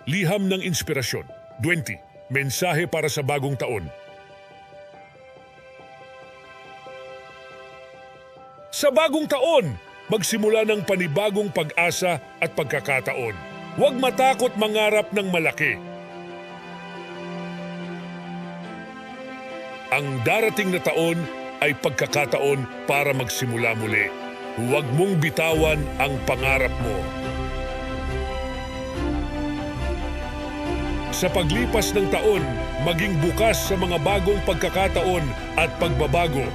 Liham ng inspirasyon. 20. Mensahe para sa bagong taon. Sa bagong taon, magsimula ng panibagong pag-asa at pagkakataon. Huwag matakot mangarap ng malaki. Ang darating na taon ay pagkakataon para magsimula muli. Huwag mong bitawan ang pangarap mo. Sa paglipas ng taon, maging bukas sa mga bagong pagkakataon at pagbabago.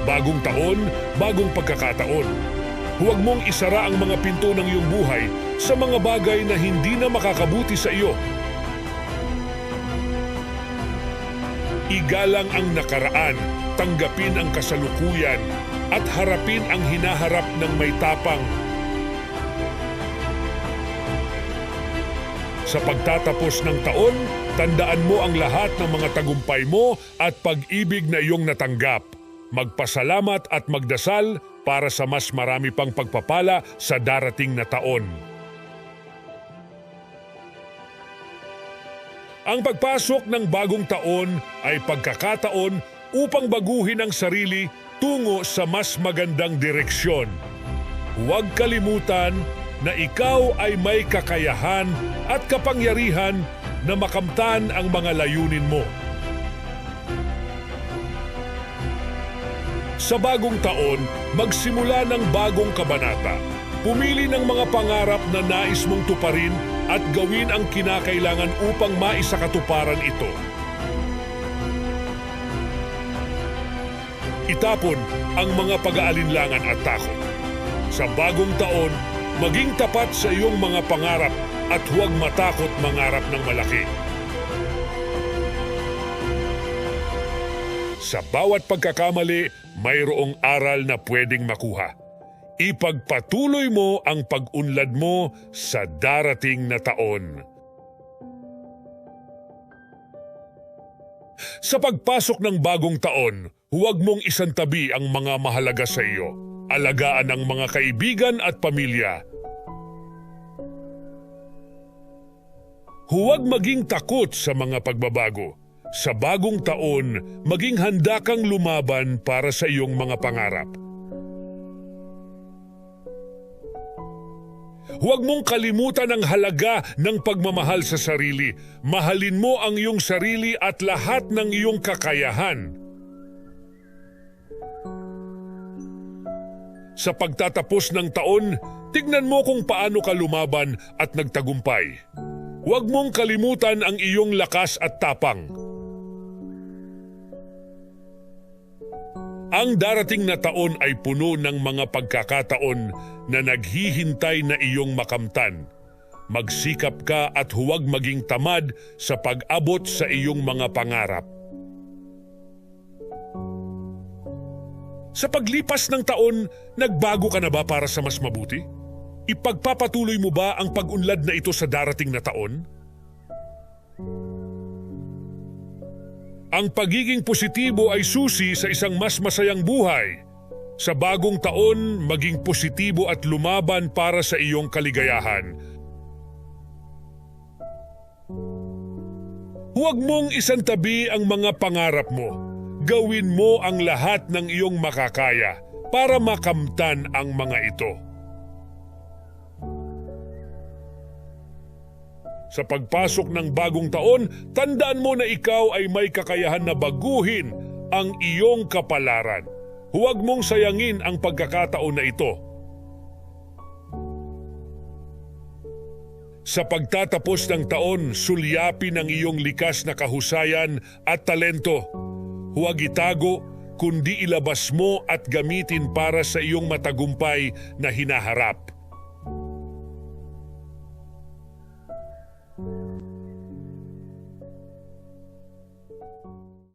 Bagong taon, bagong pagkakataon. Huwag mong isara ang mga pinto ng iyong buhay sa mga bagay na hindi na makakabuti sa iyo. Igalang ang nakaraan, tanggapin ang kasalukuyan, at harapin ang hinaharap ng may tapang. Sa pagtatapos ng taon, tandaan mo ang lahat ng mga tagumpay mo at pag-ibig na iyong natanggap. Magpasalamat at magdasal para sa mas marami pang pagpapala sa darating na taon. Ang pagpasok ng bagong taon ay pagkakataon upang baguhin ang sarili tungo sa mas magandang direksyon. Huwag kalimutan na ikaw ay may kakayahan at kapangyarihan na makamtan ang mga layunin mo. Sa bagong taon, magsimula ng bagong kabanata. Pumili ng mga pangarap na nais mong tuparin at gawin ang kinakailangan upang maisakatuparan ito. Itapon ang mga pag-aalinlangan at takot. Sa bagong taon, maging tapat sa iyong mga pangarap at huwag matakot mangarap ng malaki. Sa bawat pagkakamali, mayroong aral na pwedeng makuha. Ipagpatuloy mo ang pag-unlad mo sa darating na taon. Sa pagpasok ng bagong taon, huwag mong isantabi ang mga mahalaga sa iyo. Alagaan ang mga kaibigan at pamilya. Huwag maging takot sa mga pagbabago. Sa bagong taon, maging handa kang lumaban para sa iyong mga pangarap. Huwag mong kalimutan ang halaga ng pagmamahal sa sarili. Mahalin mo ang iyong sarili at lahat ng iyong kakayahan. Sa pagtatapos ng taon, tignan mo kung paano ka lumaban at nagtagumpay. Huwag mong kalimutan ang iyong lakas at tapang. Ang darating na taon ay puno ng mga pagkakataon na naghihintay na iyong makamtan. Magsikap ka at huwag maging tamad sa pag-abot sa iyong mga pangarap. Sa paglipas ng taon, nagbago ka na ba para sa mas mabuti? Ipagpapatuloy mo ba ang pag-unlad na ito sa darating na taon? Ang pagiging positibo ay susi sa isang mas masayang buhay. Sa bagong taon, maging positibo at lumaban para sa iyong kaligayahan. Huwag mong isantabi ang mga pangarap mo. Gawin mo ang lahat ng iyong makakaya para makamtan ang mga ito. Sa pagpasok ng bagong taon, tandaan mo na ikaw ay may kakayahan na baguhin ang iyong kapalaran. Huwag mong sayangin ang pagkakataon na ito. Sa pagtatapos ng taon, sulyapin ang iyong likas na kahusayan at talento. Huwag itago, kundi ilabas mo at gamitin para sa iyong matagumpay na hinaharap.